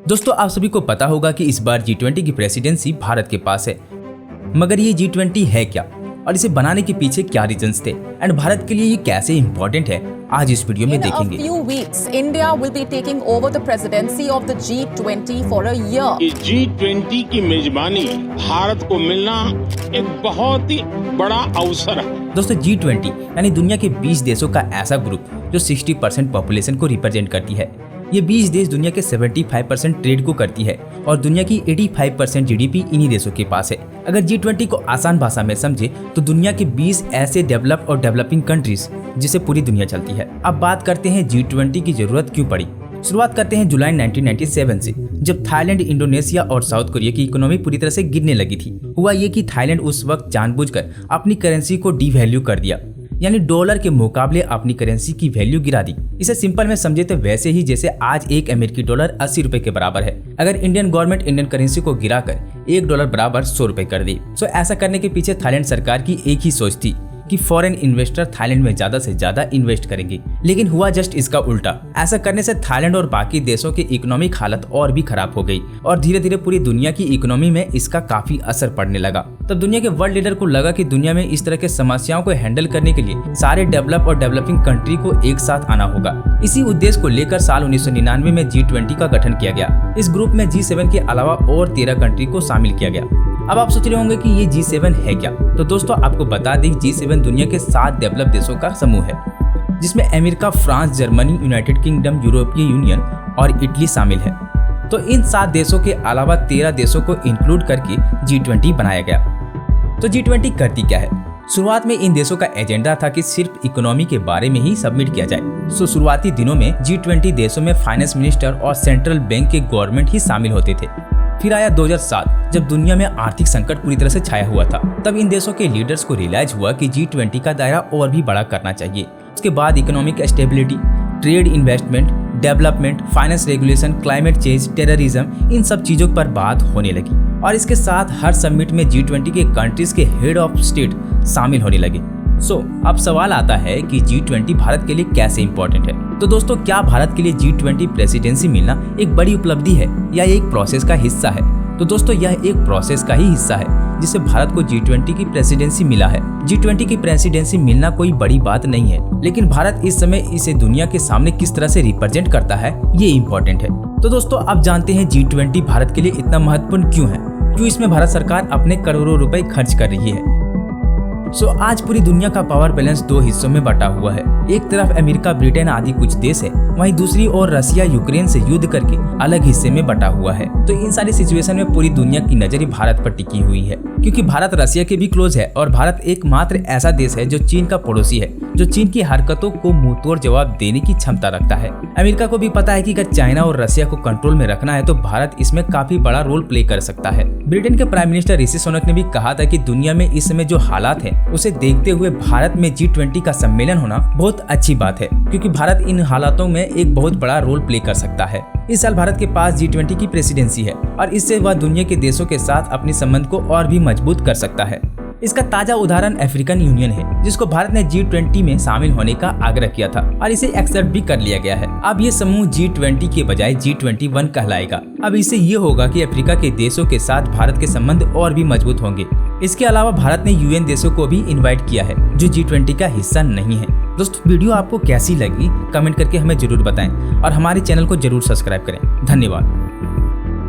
दोस्तों आप सभी को पता होगा कि इस बार G20 की प्रेसिडेंसी भारत के पास है, मगर ये G20 है क्या और इसे बनाने के पीछे क्या रीजंस थे एंड भारत के लिए ये कैसे इंपॉर्टेंट है, आज इस वीडियो में देखेंगे। In a few weeks, India will be taking over the presidency of the G20 for a year. G20 की मेजबानी भारत को मिलना एक बहुत ही बड़ा अवसर है। दोस्तों G20 यानी दुनिया के 20 देशों का ऐसा ग्रुप जो 60% पॉपुलेशन को रिप्रेजेंट करती है। ये 20 देश दुनिया के 75% ट्रेड को करती है और दुनिया की 85% जीडीपी इन्हीं देशों के पास है। अगर G20 को आसान भाषा में समझे तो दुनिया के 20 ऐसे डेवलप और डेवलपिंग कंट्रीज जिसे पूरी दुनिया चलती है। अब बात करते हैं G20 की जरूरत क्यों पड़ी। शुरुआत करते हैं जुलाई 1997 से, जब थाईलैंड, इंडोनेशिया और साउथ कोरिया की इकोनॉमी पूरी तरह से गिरने लगी थी। हुआ ये कि थाईलैंड उस वक्त जानबूझकर अपनी करेंसी को डीवैल्यू कर दिया, यानी डॉलर के मुकाबले अपनी करेंसी की वैल्यू गिरा दी। इसे सिंपल में समझे तो वैसे ही जैसे आज एक अमेरिकी डॉलर 80 रुपए के बराबर है। अगर इंडियन गवर्नमेंट इंडियन करेंसी को गिराकर $1 बराबर 100 रुपए कर दी। सो ऐसा करने के पीछे थाईलैंड सरकार की एक ही सोच थी कि फॉरेन इन्वेस्टर थाईलैंड में ज्यादा से ज्यादा इन्वेस्ट करेंगे, लेकिन हुआ जस्ट इसका उल्टा। ऐसा करने से थाईलैंड और बाकी देशों की इकोनॉमिक हालत और भी खराब हो गई और धीरे धीरे पूरी दुनिया की इकोनॉमी में इसका काफी असर पड़ने लगा। तब दुनिया के वर्ल्ड लीडर को लगा कि दुनिया में इस तरह के समस्याओं को हैंडल करने के लिए सारे डेवलप और डेवलपिंग कंट्री को एक साथ आना होगा। इसी उद्देश्य को लेकर साल 1999 में G20 का गठन किया गया। इस ग्रुप में G7 के अलावा और 13 कंट्री को शामिल किया गया। अब आप सोच रहे होंगे कि ये G7 है क्या, तो दोस्तों आपको बता दें G7 दुनिया के 7 डेवलप देशों का समूह है, जिसमें America, France, Germany, United kingdom, यूरोपीय यूनियन और इटली शामिल है। तो इन 7 देशों के अलावा 13 देशों को इंक्लूड करके G20 बनाया गया। तो G20 करती क्या है? शुरुआत में इन देशों का एजेंडा था कि सिर्फ इकोनॉमी के बारे में ही सबमिट किया जाए। सो शुरुआती दिनों में G20 देशों में फाइनेंस मिनिस्टर और सेंट्रल बैंक के गवर्नमेंट ही शामिल होते थे। फिर आया 2007, जब दुनिया में आर्थिक संकट पूरी तरह से छाया हुआ था। तब इन देशों के लीडर्स को रियलाइज हुआ कि G20 का दायरा और भी बड़ा करना चाहिए। उसके बाद economic stability, trade, investment, development, finance regulation, climate change, terrorism, इन सब चीजों पर बात होने लगी और इसके साथ हर समिट में G20 के कंट्रीज के हेड ऑफ स्टेट शामिल होने लगे। अब सवाल आता है कि G20 भारत के लिए कैसे इंपॉर्टेंट है। तो दोस्तों, क्या भारत के लिए G20 प्रेसिडेंसी मिलना एक बड़ी उपलब्धि है या एक प्रोसेस का हिस्सा है? तो दोस्तों, यह एक प्रोसेस का ही हिस्सा है जिससे भारत को G20 की प्रेसिडेंसी मिला है। G20 की प्रेसिडेंसी मिलना कोई बड़ी बात नहीं है, लेकिन भारत इस समय इसे दुनिया के सामने किस तरह से रिप्रेजेंट करता है, ये इम्पोर्टेंट है। तो दोस्तों, अब जानते हैं G20 भारत के लिए इतना महत्वपूर्ण क्यों है, क्यों इसमें भारत सरकार अपने करोड़ों रुपए खर्च कर रही है। आज पूरी दुनिया का पावर बैलेंस 2 हिस्सों में बटा हुआ है। एक तरफ अमेरिका, ब्रिटेन आदि कुछ देश है, वहीं दूसरी ओर रसिया यूक्रेन से युद्ध करके अलग हिस्से में बटा हुआ है। तो इन सारी सिचुएशन में पूरी दुनिया की नजर ही भारत पर टिकी हुई है, क्योंकि भारत रसिया के भी क्लोज है और भारत एकमात्र ऐसा देश है जो चीन का पड़ोसी है, जो चीन की हरकतों को मुंहतोड़ जवाब देने की क्षमता रखता है। अमेरिका को भी पता है कि अगर चाइना और रसिया को कंट्रोल में रखना है तो भारत इसमें काफी बड़ा रोल प्ले कर सकता है। ब्रिटेन के प्राइम मिनिस्टर ऋषि सुनक ने भी कहा था कि दुनिया में इस समय जो हालात है उसे देखते हुए भारत में G20 का सम्मेलन होना बहुत अच्छी बात है, क्योंकि भारत इन हालातों में एक बहुत बड़ा रोल प्ले कर सकता है। इस साल भारत के पास G20 की प्रेसिडेंसी है और इससे वह दुनिया के देशों के साथ अपने संबंध को और भी मजबूत कर सकता है। इसका ताजा उदाहरण अफ्रीकन यूनियन है, जिसको भारत ने G20 में शामिल होने का आग्रह किया था और इसे एक्सेप्ट भी कर लिया गया है। अब ये समूह G20 के बजाय G21 कहलाएगा। अब इससे ये होगा कि अफ्रीका के देशों के साथ भारत के संबंध और भी मजबूत होंगे। इसके अलावा भारत ने UN देशों को भी इन्वाइट किया है जो G20 का हिस्सा नहीं है। दोस्तों, वीडियो आपको कैसी लगी कमेंट करके हमें जरूर बताएं और हमारे चैनल को जरूर सब्सक्राइब करें। धन्यवाद।